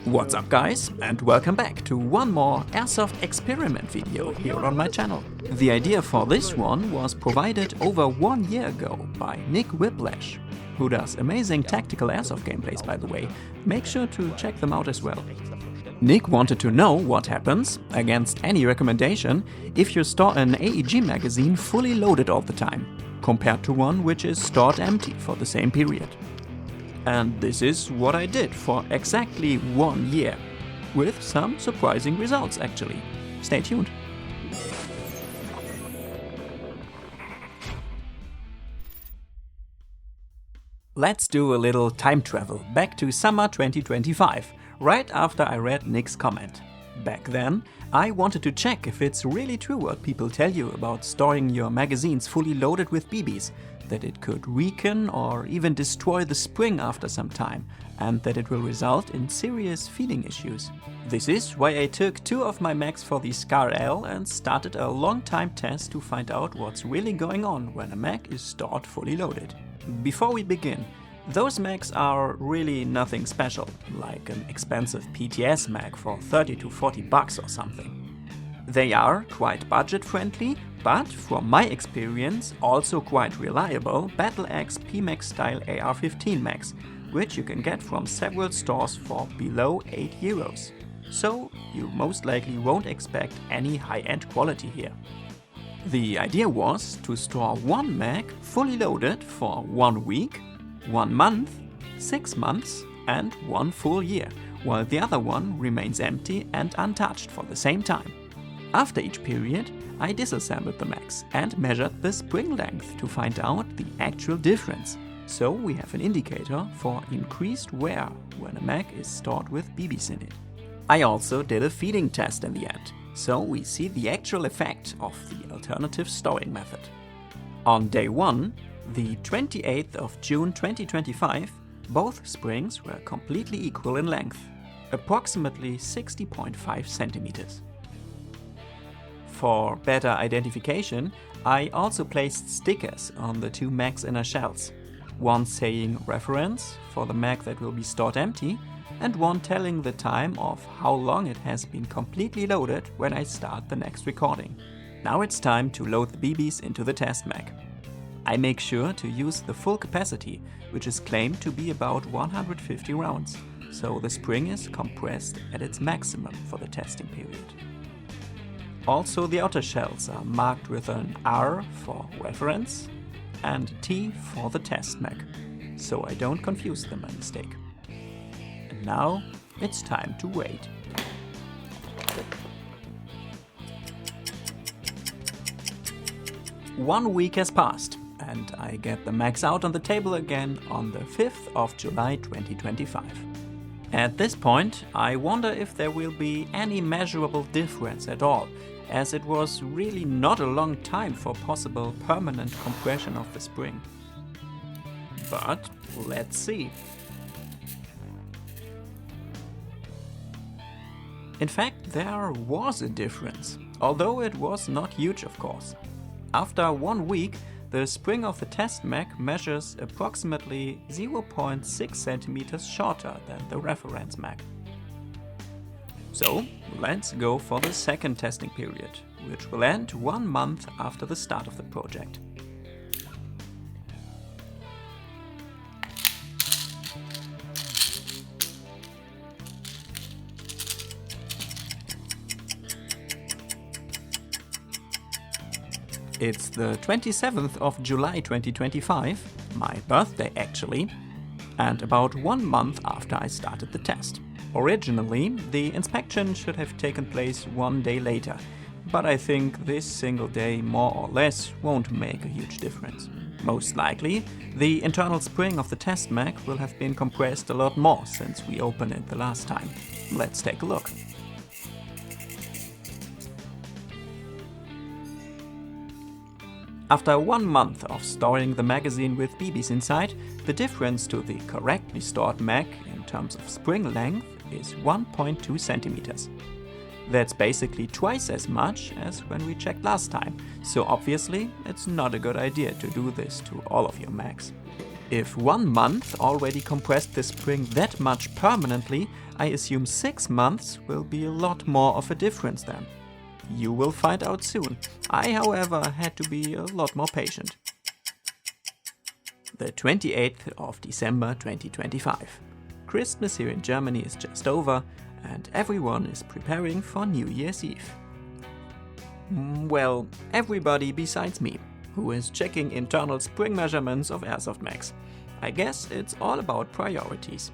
What's up guys, and welcome back to one more Airsoft experiment video here on my channel. The idea for this one was provided over 1 year ago by Nick Whiplash, who does amazing tactical Airsoft gameplays by the way. Make sure to check them out as well. Nick wanted to know what happens, against any recommendation, if you store an AEG magazine fully loaded all the time, compared to one which is stored empty for the same period. And this is what I did for exactly 1 year, with some surprising results actually. Stay tuned. Let's do a little time travel back to summer 2025, right after I read Nick's comment. Back then, I wanted to check if it's really true what people tell you about storing your magazines fully loaded with BBs, that it could weaken or even destroy the spring after some time, and that it will result in serious feeding issues. This is why I took 2 of my mags for the SCAR L and started a long time test to find out what's really going on when a mag is stored fully loaded. Before we begin, those mags are really nothing special, like an expensive PTS mag for 30 to 40 bucks or something. They are quite budget friendly, but from my experience also quite reliable BattleX PMAX style AR-15 mags, which you can get from several stores for below €8. So you most likely won't expect any high-end quality here. The idea was to store one mag fully loaded for 1 week, 1 month, 6 months and 1 full year, while the other one remains empty and untouched for the same time. After each period, I disassembled the mags and measured the spring length to find out the actual difference, so we have an indicator for increased wear when a mag is stored with BBs in it. I also did a feeding test in the end, so we see the actual effect of the alternative storing method. On day 1, the 28th of June 2025, both springs were completely equal in length, approximately 60.5 centimeters. For better identification, I also placed stickers on the 2 mags inner shells, one saying reference for the mag that will be stored empty, and one telling the time of how long it has been completely loaded when I start the next recording. Now it's time to load the BBs into the test mag. I make sure to use the full capacity, which is claimed to be about 150 rounds, so the spring is compressed at its maximum for the testing period. Also, the outer shells are marked with an R for reference and T for the test mag, so I don't confuse them by mistake. And now it's time to wait. One week has passed, and I get the mags out on the table again on the 5th of July 2025. At this point, I wonder if there will be any measurable difference at all, as it was really not a long time for possible permanent compression of the spring. But let's see. In fact, there was a difference, although it was not huge of course. After 1 week, the spring of the test mag measures approximately 0.6 centimeters shorter than the reference mag. So let's go for the second testing period, which will end 1 month after the start of the project. It's the 27th of July 2025, my birthday actually, and about 1 month after I started the test. Originally, the inspection should have taken place 1 day later, but I think this single day more or less won't make a huge difference. Most likely, the internal spring of the test mag will have been compressed a lot more since we opened it the last time. Let's take a look. After 1 month of storing the magazine with BBs inside, the difference to the correctly stored mag in terms of spring length is 1.2 centimeters. That's basically twice as much as when we checked last time, so obviously it's not a good idea to do this to all of your mags. If 1 month already compressed the spring that much permanently, I assume 6 months will be a lot more of a difference then. You will find out soon. I, however, had to be a lot more patient. The 28th of December 2025. Christmas here in Germany is just over and everyone is preparing for New Year's Eve. Well, everybody besides me, who is checking internal spring measurements of Airsoft Max. I guess it's all about priorities.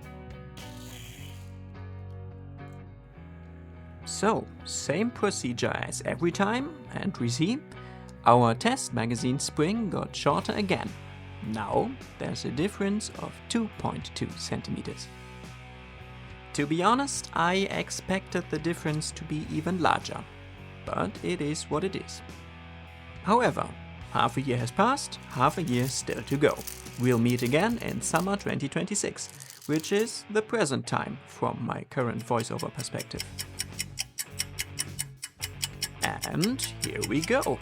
So, same procedure as every time, and we see, our test magazine spring got shorter again. Now there's a difference of 2.2 centimeters. To be honest, I expected the difference to be even larger, but it is what it is. However, half a year has passed, half a year still to go. We'll meet again in summer 2026, which is the present time from my current voiceover perspective. And here we go.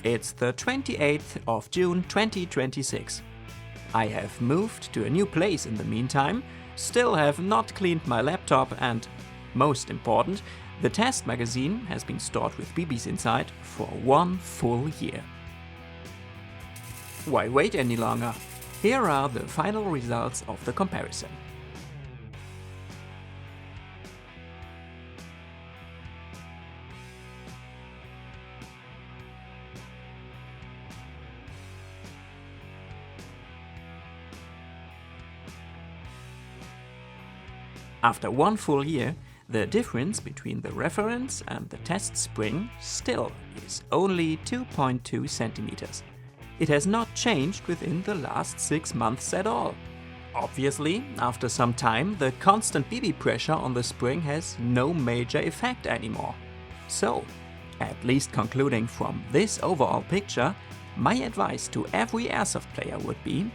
It's the 28th of June 2026. I have moved to a new place in the meantime, still have not cleaned my laptop and, most important, the test magazine has been stored with BBs inside for 1 full year. Why wait any longer? Here are the final results of the comparison. After 1 full year, the difference between the reference and the test spring still is only 2.2 centimeters. It has not changed within the last 6 months at all. Obviously, after some time, the constant BB pressure on the spring has no major effect anymore. So, at least concluding from this overall picture, my advice to every Airsoft player would be: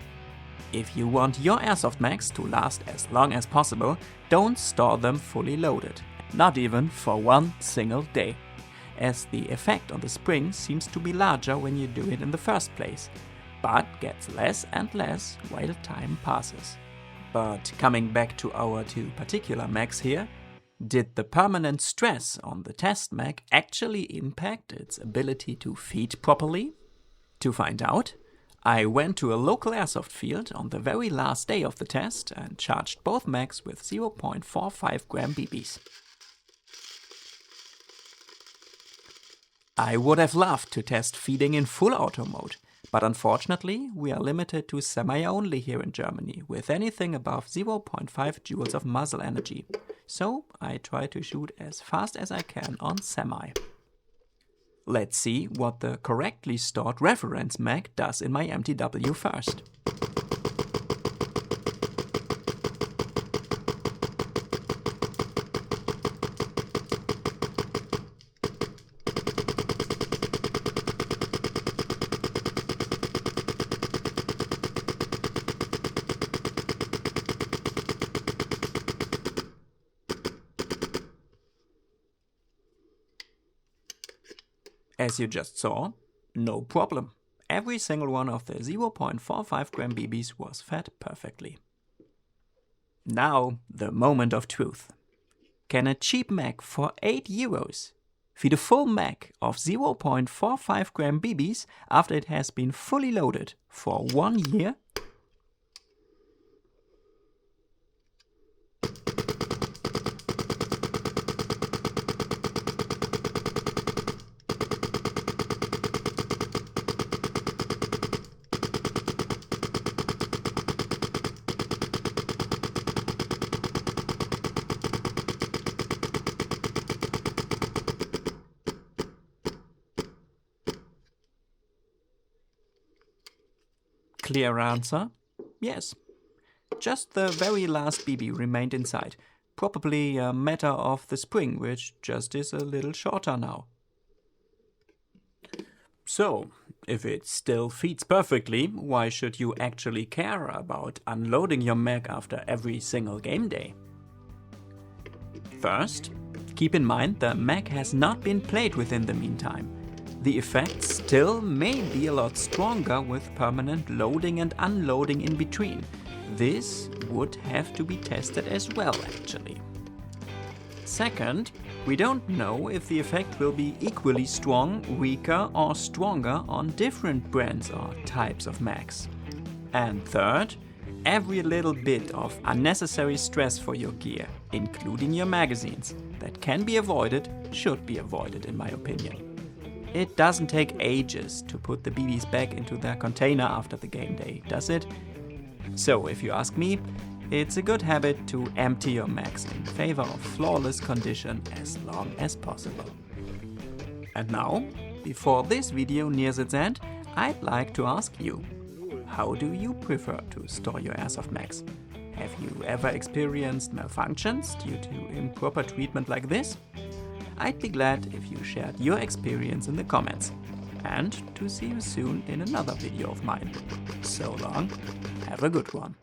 if you want your Airsoft Max to last as long as possible, don't store them fully loaded, not even for 1 single day, as the effect on the spring seems to be larger when you do it in the first place, but gets less and less while time passes. But coming back to our 2 particular Macs here, did the permanent stress on the test Mac actually impact its ability to feed properly? To find out, I went to a local airsoft field on the very last day of the test and charged both Macs with 0.45 gram BBs. I would have loved to test feeding in full auto mode, but unfortunately we are limited to semi only here in Germany with anything above 0.5 joules of muzzle energy, so I try to shoot as fast as I can on semi. Let's see what the correctly stored reference Mac does in my MTW first. As you just saw, no problem. Every single one of the 0.45 gram BBs was fed perfectly. Now, the moment of truth. Can a cheap Mac for €8 feed a full Mac of 0.45 gram BBs after it has been fully loaded for 1 year? Clear answer: yes. Just the very last BB remained inside. Probably a matter of the spring, which just is a little shorter now. So, if it still feeds perfectly, why should you actually care about unloading your Mac after every single game day? First, keep in mind the Mac has not been played with in the meantime. The effect still may be a lot stronger with permanent loading and unloading in between. This would have to be tested as well, actually. Second, we don't know if the effect will be equally strong, weaker or stronger on different brands or types of mags. And third, every little bit of unnecessary stress for your gear, including your magazines, that can be avoided, should be avoided in my opinion. It doesn't take ages to put the BBs back into their container after the game day, does it? So if you ask me, it's a good habit to empty your mags in favor of flawless condition as long as possible. And now, before this video nears its end, I'd like to ask you, how do you prefer to store your airsoft mags? Have you ever experienced malfunctions due to improper treatment like this? I'd be glad if you shared your experience in the comments. And to see you soon in another video of mine. So long, have a good one.